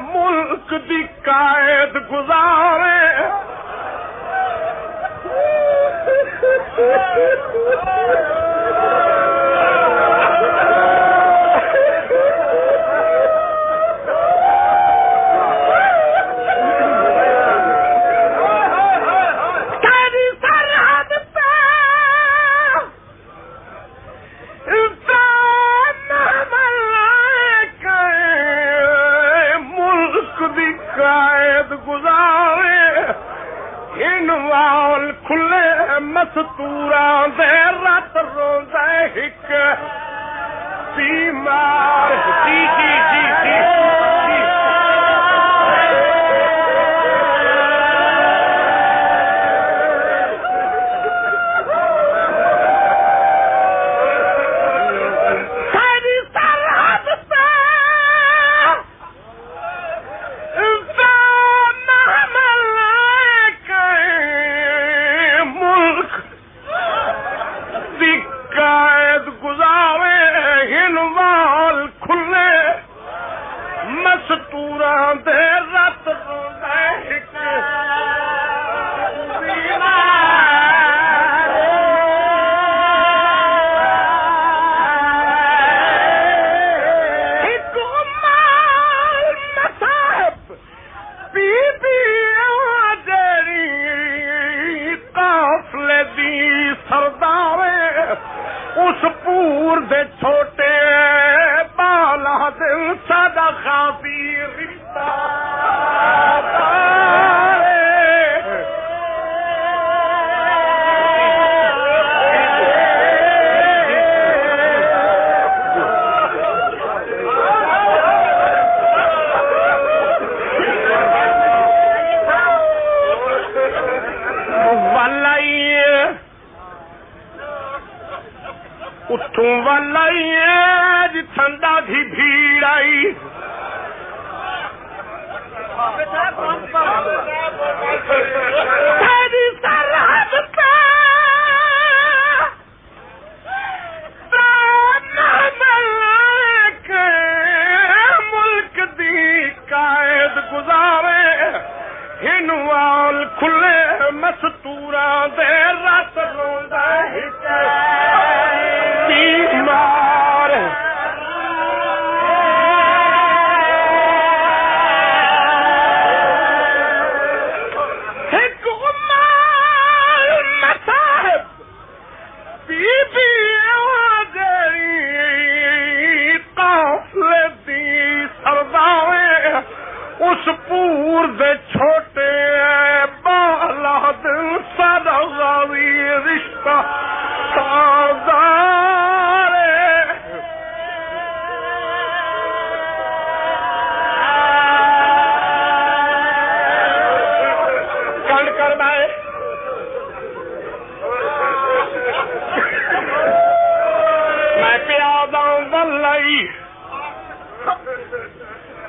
ملک دی قائد گزارے کھلے مستوراں دے رات روزہ ہک بیمار جی جی جی جی اس پور دے چھوٹے بالا دل سادا خافی رشتہ اٹھوں والا جی ٹھنڈا کی بھیڑ آئی سرحد پہ ملک دی قائد گزارے ہنوال کھلے مستوراں دے رات روزہ بیمار ایک صاحب بی بی جیری قافلے دی سرداوے اس پور دے چھوٹے بالا دل سادا غاوی رشتہ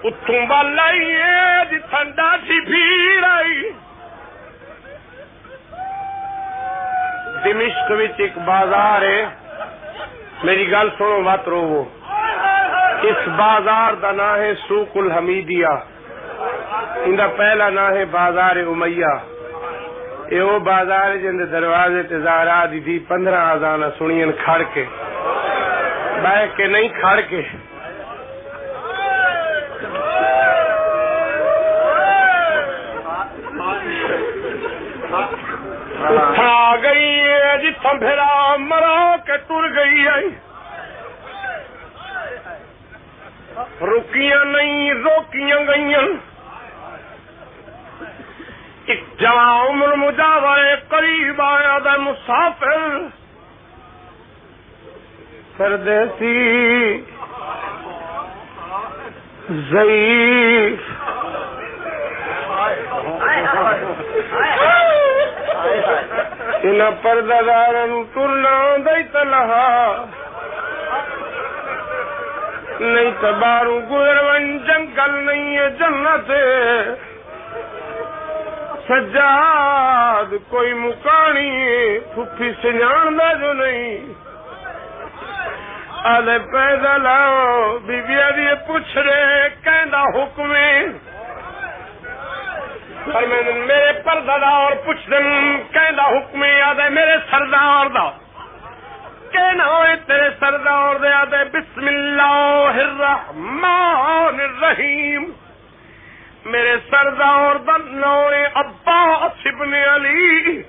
اتوں والا جی ٹھنڈا سی بھیڑ آئی دمشق وچ ایک بازار ہے میری گل سنو مت رو اس بازار دا نام ہے سوق الحمیدیہ ان دا پہلا نام ہے بازار امیہ یہ وہ بازار جن دروازے تے زہرا دی 15 اذان سنین کھڑ کے بہ کے نہیں کھڑ کے اٹھا گئی جتھوں پھرا مرا کے ٹر گئی آئی رکیاں نہیں روکیاں گئیاں ایک جوان عمر مجاور قریب آیا دا مسافر پردیسی ضعیف انہاں پردہ دارن ٹرنا دئی تلہا نہیں تبارو گزرون جنگل نہیں ہے جنت سجاد کوئی مکانی پھپھی سے جان دا جو نہیں آدھے پیدل آؤ بی بی آدھی پوچھ رہے کہندا حکم میرے پردہ اور پوچھ دن کہندا حکم آدھے میرے سردار دا کہنا ہوئے تیرے سردار دے آدھے بسم اللہ الرحمن الرحیم میرے سردار دا نام عباس ابن علی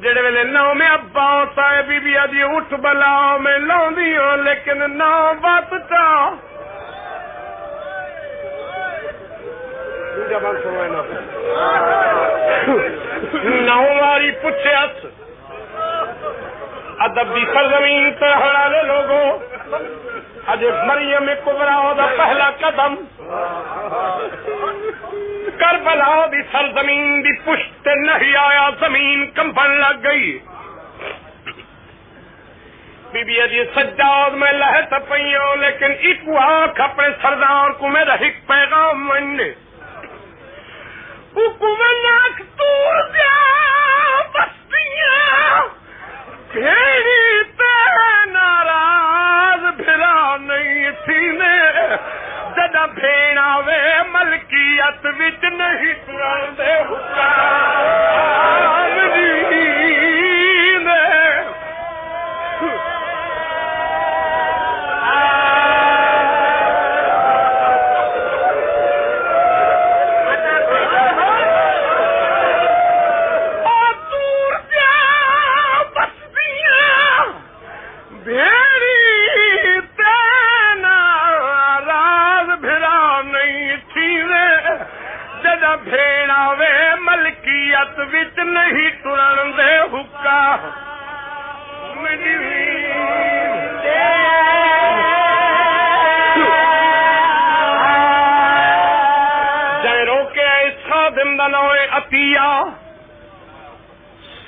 جڑے ویلے نام میں عباس آئے بی بی آدھی اٹھ بلا میں لاؤندی ہوں لیکن نام بات چاہ نو واری پوچھے ادب دی سرزمین تے ہڑالے لوگوں اج مریم کبرا دا پہلا قدم کربلا دی سرزمین دی پشت نہیں آیا زمین کمبن لگ گئی بی بی جی سجاد میں لہت پئیوں لیکن ایک آنکھ اپنے سردار کو میرا ایک پیغام منڈے حکومت دور دیا بستیاں بھیڑی تے ناراض بھرا نہیں تھی نے جدا بھیڑا وے ملکیت وچ نہیں تران دے حکام جی بھیڑا وے ملکیت وچ نہیں ٹرن دے حکام جائیں روکے خادم دا نام عطیہ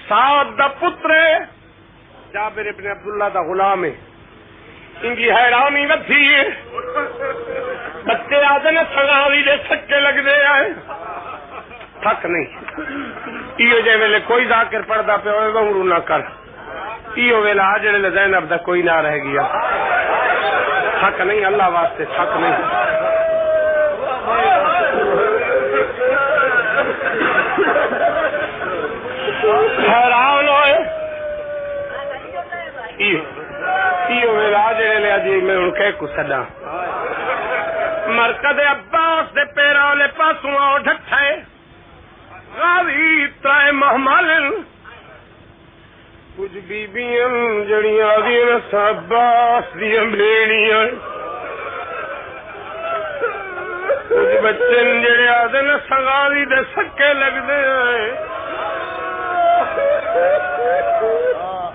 سعد دا پتر جابر ابن عبداللہ دا غلام ہے ان کی حیرانی ودھی ہے بچے آدھے نے سنگاوی دے سکے لگ دے آئے تھک نہیں ایو جے ویلے کوئی ذاکر پڑھدا پیا ہوئے وہرو نہ کر ایو ویلا جڑے زینب دا کوئی نہ رہ گیا تھک نہیں اللہ واسطے تھک نہیں حیران ہوئے ایو ویلا جڑے لے جی میں ہن کہہ کو سڈا مرکز عباس دے پیراں والے پاسوں آ ڈھٹھے غازی ترائے محمل کچھ بیبیاں جڑیاں آدھیاں عباس دیاں بھیڑیاں کچھ بچے جڑے آدھے نے سنگالی دے سکے لگدے ہیں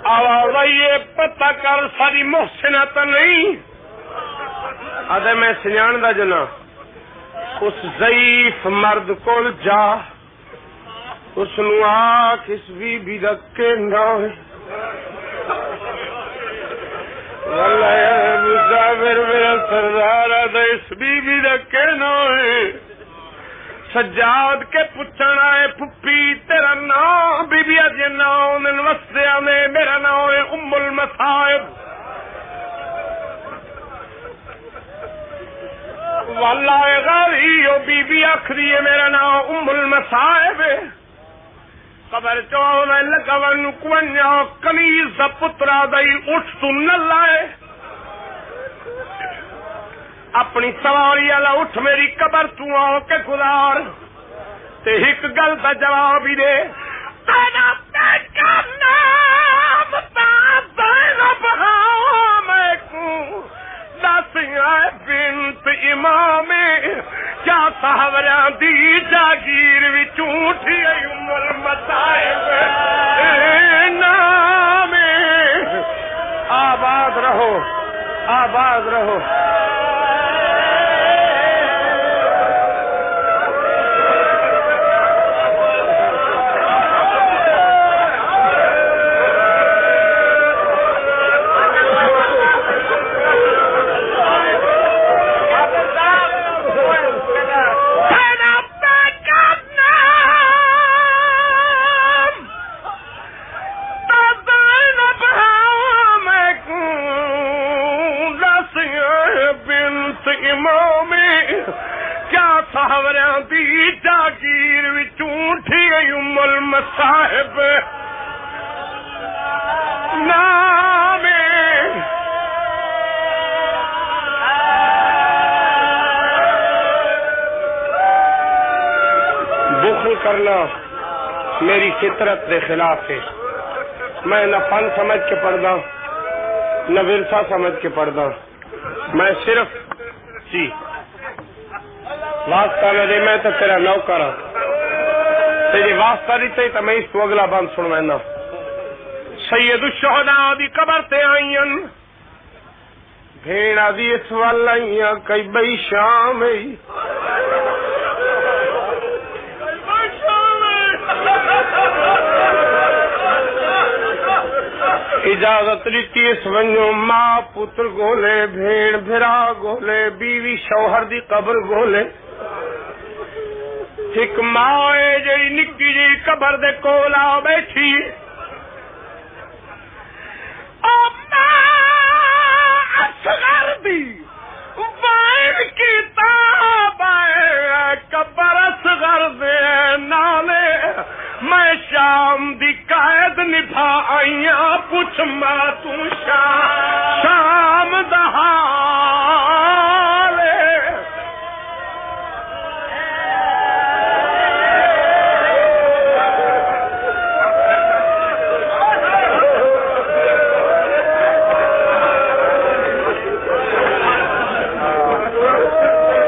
آواز آئیے پتہ کر ساری محسنہ تا نہیں آدھے میں سنجان دا جنا اس ضعیف مرد کول جا اس نو آکھ اس بی بی رکھے نہ واللہ یا مسافر میرا سردار آدھے اس بی بی رکھے نہ سجاد کے پوچھنا ہے پھپھی تیرا نام بی بی اجے نام وسدیا نے میرا نام ہے ام المصائب واللہ غاری او بی بی آخری ہے میرا نام ام المصائب قبر چون لگون کوڑیا کمیز دا پترا دئی اٹھ تو نہ لائے اپنی سواری والا اٹھ میری قبر تو آ کے گزار تے ایک گل دا جواب ہی دے تیرا بیٹا نام زینب میں کو دس بنت امام کیا صحابیاں دی جاگیر وچ اٹھی ام المصائب نام آباد رہو آباد رہو امام کیا صحابیاں دی جاگیر وچوں اٹھی گئی ام المصاحب نام بخل کرنا میری فطرت کے خلاف ہے. میں نہ فن سمجھ کے پڑھدا نہ ورثہ سمجھ کے پڑھدا. میں صرف جی واسطہ نہ دے میں تو تیرا نوکر ہاں. تیری واسطہ دیتے تو میں اس کو اگلا بند سنوینا. سید الشہداء دی قبر تے آئین بھیڑا دی اس والائیاں کئی بئی شام ہے. اجازت لیتی اس ونجو ماں پتر گولے بھیڑ بھرا گولے بیوی شوہر دی قبر گولے. ایک ماں ہے جڑی نکی جی قبر دے کول آ بیٹھی اصغر دی وائن کی تاب قبر اصغر دے نالے میں شام دی قائد نبھا آئیاں پوچھ ماں تو شام دہالے.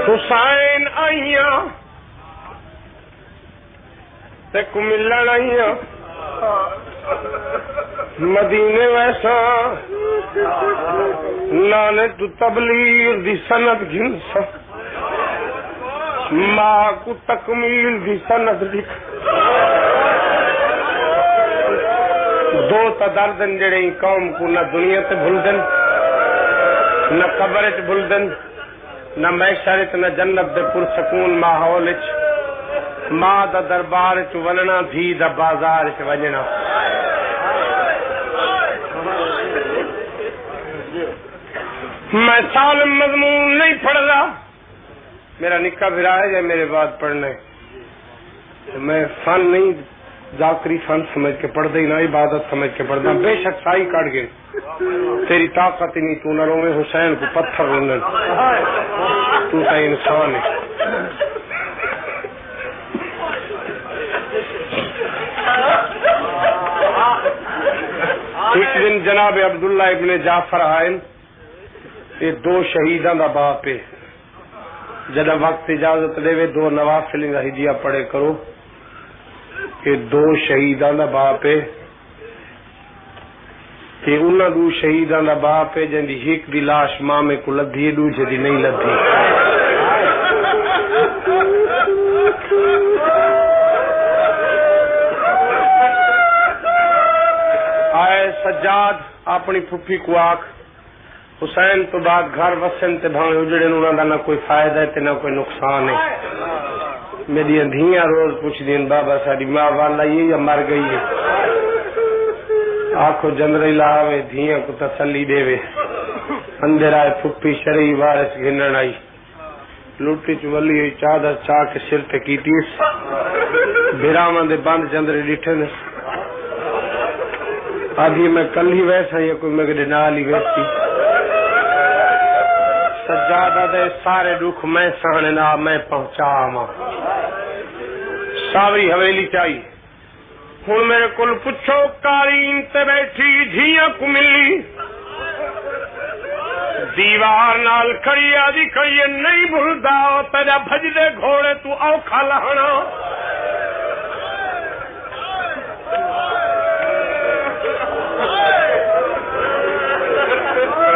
حسین آئیاں تے کو ملن آئیاں مدینے ویسا نانے تو تبلیغ دی سند گھنسا ماں کو تکمیل دی سند لکھ. دو تا دردن جڑے قوم کو نہ دنیا تے بھول دن نہ قبر چ بھول دن نہ محشر نہ جنت دے پرسکون ماحول چ. ماں دا دربار چ وننا دھی دا بازار چ وجنا. میں سالم مضمون نہیں پڑھ رہا. میرا نکا بھرا ہے یا میرے بعد پڑھنا ہے. میں فن نہیں ذاکری فن سمجھ کے پڑھ دئی نہ عبادت سمجھ کے پڑھنا. بے شک سائی کاٹ گئے تیری طاقت ہی نہیں. تو نہ روے حسین کو پتھر رونے تو انسان ہے. ایک دن جناب عبداللہ ابن جعفر آئے. یہ دو شہیداں دا باپ ہے. جدا وقت اجازت دے دو نوافل ہجیہ پڑھے کرو. یہ دو شہیداں دا باپ ہے. کہ انہاں دو شہیداں دا باپ ہے جن دی ایک دی لاش مامے کو لدھی ہے دوسری دی نہیں لدھی. آئے سجاد اپنی پھپھی کو آکھ حسین تو بعد گھر وسن تے بھاویں اجڑے انہاں دا نہ کوئی فائدہ ہے تے نہ کوئی نقصان ہے. میری دھیاں روز پوچھ دین بابا ساری ماں والا یہ یا مر گئی ہے. آنکھو جنرئی لاوے دھیاں کو تسلی دے وے. اندر آئے پھپھی شرعی وارث گھنن آئی. لوٹی چولی ہوئی چادر چاہ کے سر تے کیتیس. بھراواں دے بند جندرے ڈٹھے نے. آدھی میں کل ہی ویسا یا کوئی میرے نال ہی ویسی. سجادہ دے سارے دکھ میں سہنے نہ میں پہنچا ماں. ساوری حویلی چاہیے. ہوں میرے کو پوچھو قالین تے بیٹھی دھیاں کو ملی. دیوار نال کھڑی آدھی کھڑی نہیں بھولدا تیرا بھجدے گھوڑے تو اوکھا لہنا.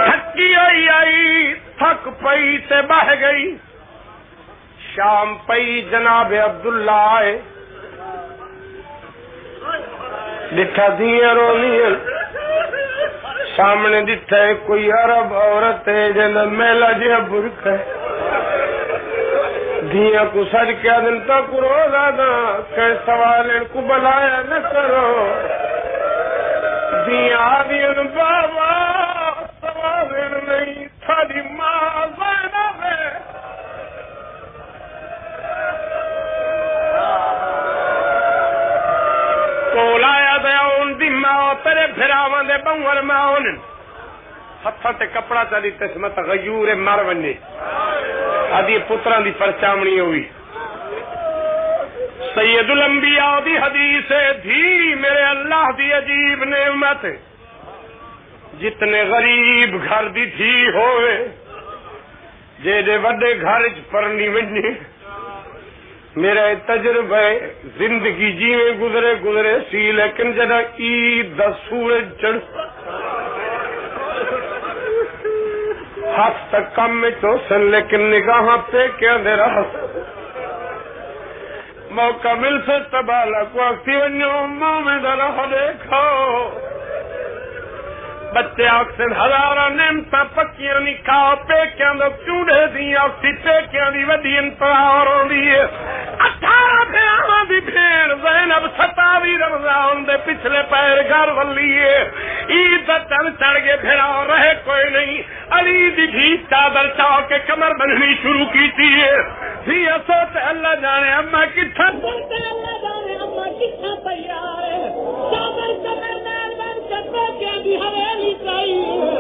تھکی آئی تھک پئی تے بہ گئی. شام پئی جناب عبداللہ آئے. ڈٹھا دھیاں رونیاں سامنے ڈٹھا کوئی عرب عورت ہے جن میلا جہا برق ہے. دھیاں کو سج کیا دن تک روزہ دا کہ سوال کو بلایا نہ کرو. دھیاں آدین بابا سوال نہیں تھاری ماں زینب ہے ورماؤن ہتھاں تے کپڑا چلی تسمت غیور مر ونے آدھی پتراں دی پرچاونی ہوئی سید الانبیاء دی حدیث ہے دھی میرے اللہ دی عجیب نعمت جتنے غریب گھر دی دھی ہوئے جے وڈے گھر چ پرنی ونی میرا تجربہ زندگی جیویں گزرے سی لیکن جدا عید دا سورج چڑھ ہاتھ تک کم میں چوسن لیکن نگاہ پہ کیا دے رہا موقع مل سے تبالا کو اکتی ونیو ماں میں درہ دیکھو بچے آکسن ہزارہ نعمتاں پکیاں نہیں کھاؤ پیکیاں دو چوڑے دی آکسی پیکیاں دی ودی انتظار ہوں دی 18 بھیاں دی بھیڑ زینب 27 رمضان دے پچھلے پیر گھر ولیے عید تن چڑھ گئے بھیڑا رہے کوئی نہیں علی دی بھی چادر چاہ کے کمر بننی شروع کی تھی بھی سوچ اللہ جانے اما کتھا تیار ہے چادر کمر میں بن کے پیکیاں دی حویلی چاہیے